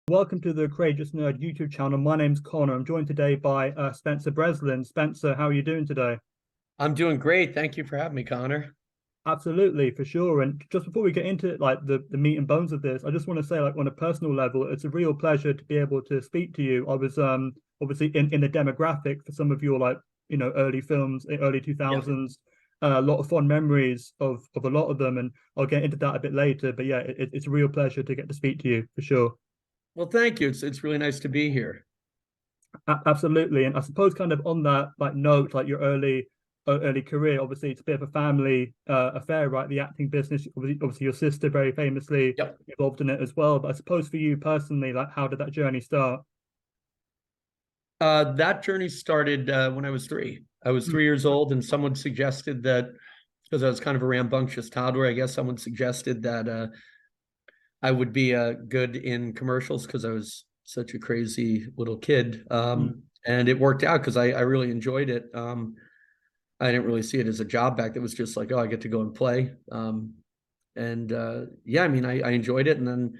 Welcome to the Courageous Nerd YouTube channel. My name's Connor. I'm joined today by Spencer Breslin. Spencer, how are you doing today? I'm doing great. Thank you for having me, Connor. Absolutely, for sure. And just before we get into like the meat and bones of this, I just want to say, like on a personal level, it's a real pleasure to be able to speak to you. I was obviously in the demographic for some of your early films, early Yeah. 2000s. A lot of fond memories of a lot of them, and I'll get into that a bit later. But yeah, it's a real pleasure to get to speak to you for sure. Well, thank you. It's really nice to be here. Absolutely, and I suppose kind of on that like note, like your early career, obviously it's a bit of a family affair, right? The acting business, obviously your sister very famously Yep. involved in it as well. But I suppose for you personally, like how did that journey start? That journey started when I was three. I was 3 years old, and someone suggested that because I was kind of a rambunctious toddler, I guess someone suggested that I would be good in commercials because I was such a crazy little kid. Mm, And it worked out because I really enjoyed it. I didn't really see it as a job back. It was just like, oh, I get to go and play. And yeah, I mean, I enjoyed it. And then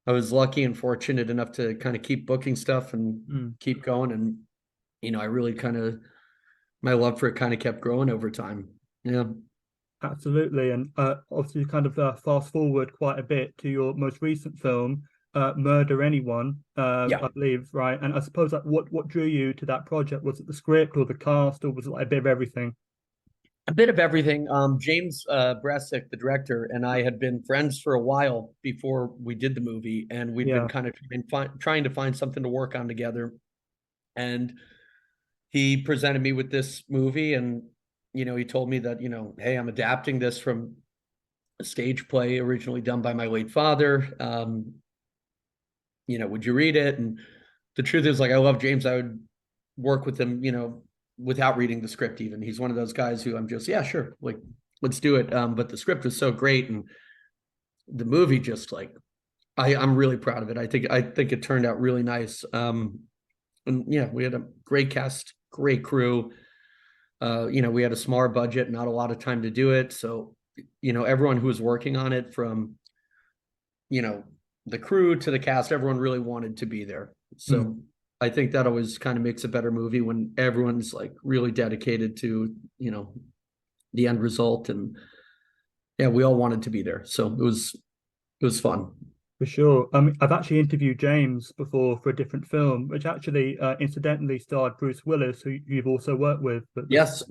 I was lucky and fortunate enough to kind of keep booking stuff and mm. keep going. And, I really kind of, my love for it kind of kept growing over time. Yeah. Absolutely, and obviously, kind of fast forward quite a bit to your most recent film, "Murder Anyone," Yeah. I believe, right? And I suppose that what drew you to that project? Was it the script or the cast, or was it like a bit of everything? A bit of everything. James Bresic, the director, and I had been friends for a while before we did the movie, and we'd been Yeah. kind of trying to find something to work on together. And he presented me with this movie, and he told me that hey, I'm adapting this from a stage play originally done by my late father. Would you read it? And the truth is, like, I love James. I would work with him, without reading the script even. He's one of those guys who I'm just, yeah, sure, like, let's do it. But the script was so great, and the movie just like I'm really proud of it. I think it turned out really nice. And yeah, we had a great cast, great crew. We had a smaller budget, not a lot of time to do it. So, everyone who was working on it, from you know, the crew to the cast, everyone really wanted to be there. Mm. So I think that always kind of makes a better movie when everyone's like really dedicated to, the end result. And yeah, we all wanted to be there. So it was fun. For sure. I've actually interviewed James before for a different film, which actually incidentally starred Bruce Willis, who you've also worked with. But this Yes,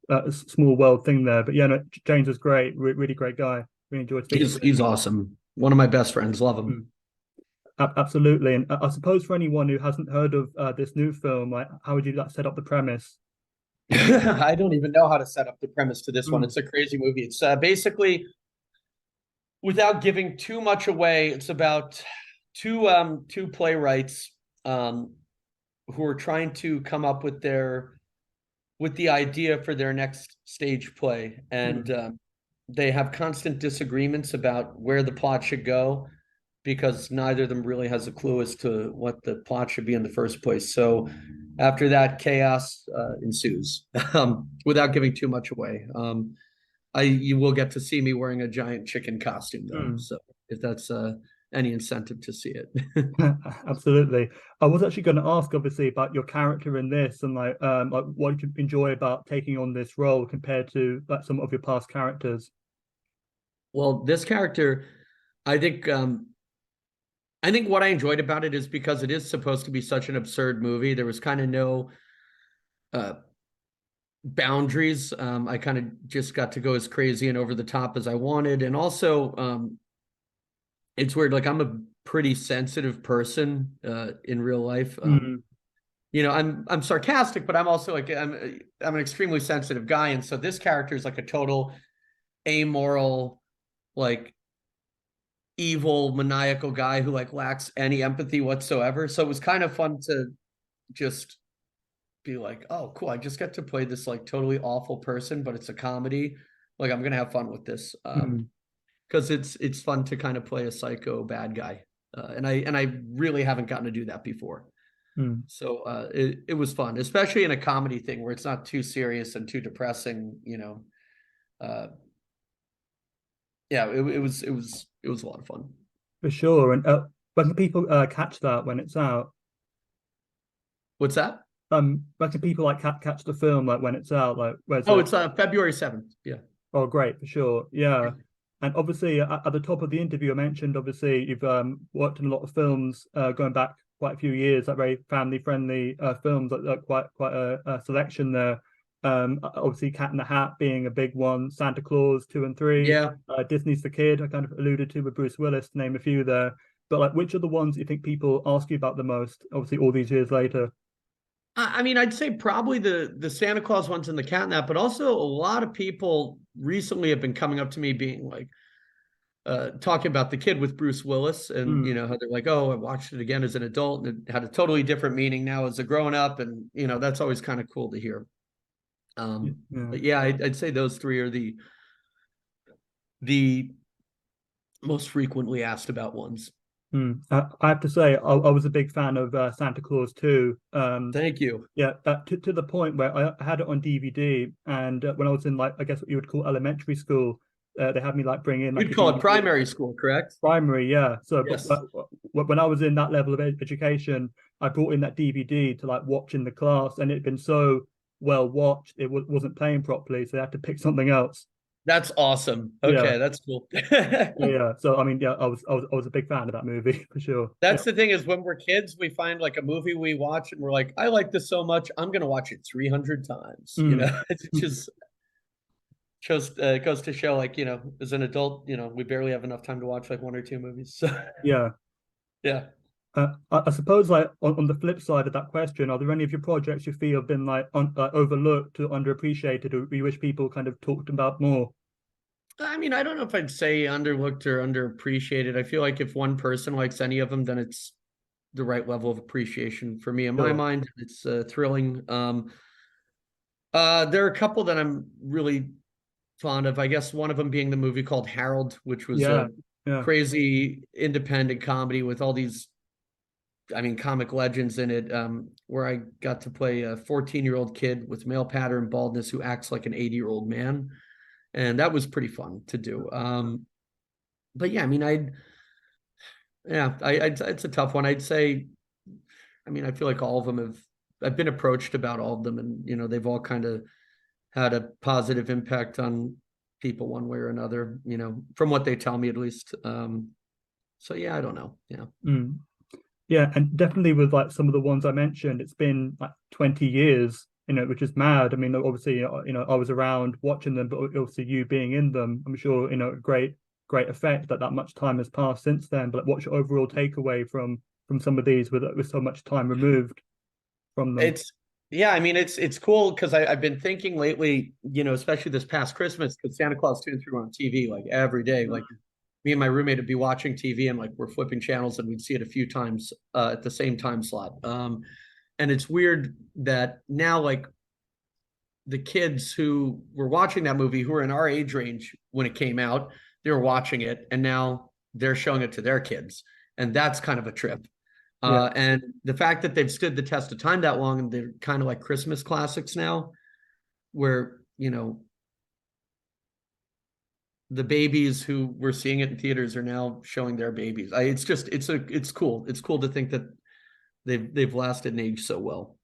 a small world thing there. But yeah, no, James was great, really great guy. Really enjoyed speaking he's to him. he's awesome. One of my best friends. Love him. Mm. Absolutely. And I suppose for anyone who hasn't heard of this new film, like how would you like set up the premise? I don't even know how to set up the premise to this one. Mm, It's a crazy movie. It's basically, without giving too much away, it's about two playwrights um who are trying to come up with the idea for their next stage play, and mm, they have constant disagreements about where the plot should go because neither of them really has a clue as to what the plot should be in the first place. So after that, chaos ensues. Without giving too much away. You will get to see me wearing a giant chicken costume though. mm. So if that's any incentive to see it. Absolutely. I was actually going to ask, obviously, about your character in this and like what you enjoy about taking on this role compared to like some of your past characters. Well, this character, I think I think what I enjoyed about it is because it is supposed to be such an absurd movie. There was kind of no uh, boundaries. I kind of just got to go as crazy and over the top as I wanted. And also, it's weird. Like, I'm a pretty sensitive person in real life. Mm, I'm sarcastic, but I'm also like I'm an extremely sensitive guy, and so this character is like a total amoral, like, evil maniacal guy who like lacks any empathy whatsoever. So it was kind of fun to just be like, oh, cool. I just get to play this like totally awful person, but it's a comedy. Like, I'm gonna have fun with this. mm, Because it's fun to kind of play a psycho bad guy. And I really haven't gotten to do that before. mm. So it was fun, especially in a comedy thing where it's not too serious and too depressing, Uh yeah, it was a lot of fun. For sure. And When can people catch that when it's out? What's that? When can people like catch the film like when it's out? Like, where's Oh, it? it's February 7th. Yeah. Oh, great, for sure. Yeah. And obviously, at the top of the interview, I mentioned obviously you've worked in a lot of films going back quite a few years, like very family-friendly films, like quite a selection there. Obviously, Cat in the Hat being a big one, Santa Claus 2 and 3, Yeah. Disney's The Kid, I kind of alluded to with Bruce Willis, to name a few there. But like, which are the ones you think people ask you about the most? Obviously, all these years later. I mean, I'd say probably the Santa Claus ones and the Catnap, but also a lot of people recently have been coming up to me being like, talking about The Kid with Bruce Willis, and Mm, how they're like, "Oh, I watched it again as an adult, and it had a totally different meaning now as a grown up," and that's always kind of cool to hear. yeah. But yeah, I'd say those three are the most frequently asked about ones. I have to say, I was a big fan of Santa Claus too. Thank you. Yeah, to the point where I had it on DVD, and when I was in like I guess what you would call elementary school, they had me like bring in like You'd a call it DVD. primary school, correct? Primary, yeah. So, Yes. when I was in that level of education, I brought in that DVD to like watch in the class, and it'd been so well watched, it wasn't playing properly, so they had to pick something else. That's awesome. Yeah, Okay, that's cool. yeah, yeah. So I mean, yeah, I was a big fan of that movie for sure. Yeah, That's the thing is when we're kids, we find like a movie we watch and we're like, I like this so much, I'm gonna watch it 300 times. mm, It just shows it goes to show like, as an adult, we barely have enough time to watch like one or two movies. So yeah. yeah. I suppose, like on the flip side of that question, are there any of your projects you feel have been like overlooked or underappreciated, or you wish people kind of talked about more? I mean, I don't know if I'd say underlooked or underappreciated. I feel like if one person likes any of them, then it's the right level of appreciation for me. In my Sure. mind, it's thrilling. There are a couple that I'm really fond of. I guess one of them being the movie called Harold, which was Yeah. a Yeah. crazy independent comedy with all these, I mean, comic legends in it, where I got to play a 14-year-old kid with male pattern baldness who acts like an 80-year-old man. And that was pretty fun to do. But yeah, I mean, it's a tough one. I'd say, I mean, I feel like all of them I've been approached about all of them, and they've all kind of had a positive impact on people one way or another, from what they tell me at least. So yeah, I don't know. Yeah. Mm. Yeah, and definitely with like some of the ones I mentioned, it's been like 20 years, which is mad. I mean, obviously, I was around watching them, but obviously you being in them, I'm sure, a great effect that much time has passed since then. But like, what's your overall takeaway from some of these with so much time removed from them? It's yeah, I mean it's cool because I've been thinking lately, especially this past Christmas, because Santa Claus 2 and 3 were on TV like every day. Like me and my roommate would be watching TV and like we're flipping channels and we'd see it a few times at the same time slot. And it's weird that now like the kids who were watching that movie who were in our age range when it came out, they were watching it and now they're showing it to their kids. And that's kind of a trip. Yeah, And the fact that they've stood the test of time that long and they're kind of like Christmas classics now, where, the babies who were seeing it in theaters are now showing their babies. It's cool. It's cool to think that they've lasted and aged so well.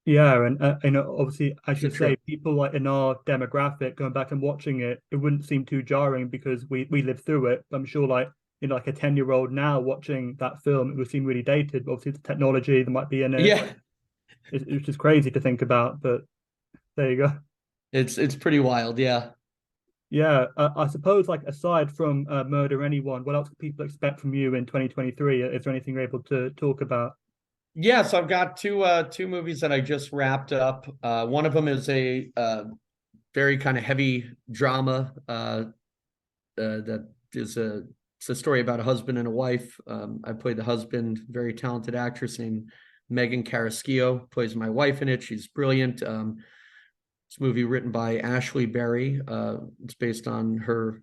yeah, and obviously, as It's a you say, trip. people like in our demographic going back and watching it, it wouldn't seem too jarring because we lived through it. I'm sure, like like a 10-year-old now watching that film, it would seem really dated. But obviously, the technology that might be in it, Yeah. it's just crazy to think about. But there you go. It's pretty wild. Yeah. Yeah, I suppose like aside from Murder Anyone, what else can people expect from you in 2023? Is there anything you're able to talk about? Yeah, so I've got two movies that I just wrapped up. One of them is a very kind of heavy drama that is it's a story about a husband and a wife. I played the husband, very talented actress named Megan Carrasquillo plays my wife in it. She's brilliant. This movie written by Ashley Berry. It's based on her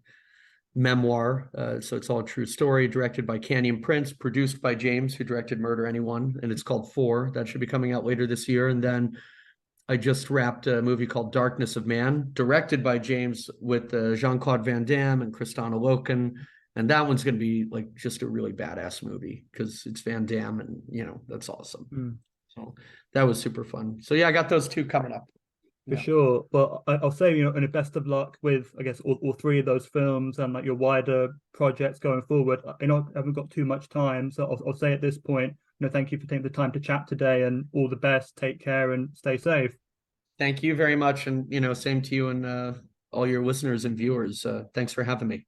memoir. So it's all a true story, directed by Canyon Prince, produced by James, who directed Murder Anyone, and it's called Four. That should be coming out later this year. And then I just wrapped a movie called Darkness of Man, directed by James with Jean-Claude Van Damme and Kristanna Loken And that one's going to be like just a really badass movie because it's Van Damme, and that's awesome. So that was super fun. So yeah, I got those two coming up. For sure. But I'll say, and best of luck with, I guess, all three of those films and like your wider projects going forward. I haven't got too much time, so I'll say at this point, thank you for taking the time to chat today, and all the best. Take care and stay safe. Thank you very much. And, same to you and all your listeners and viewers. Thanks for having me.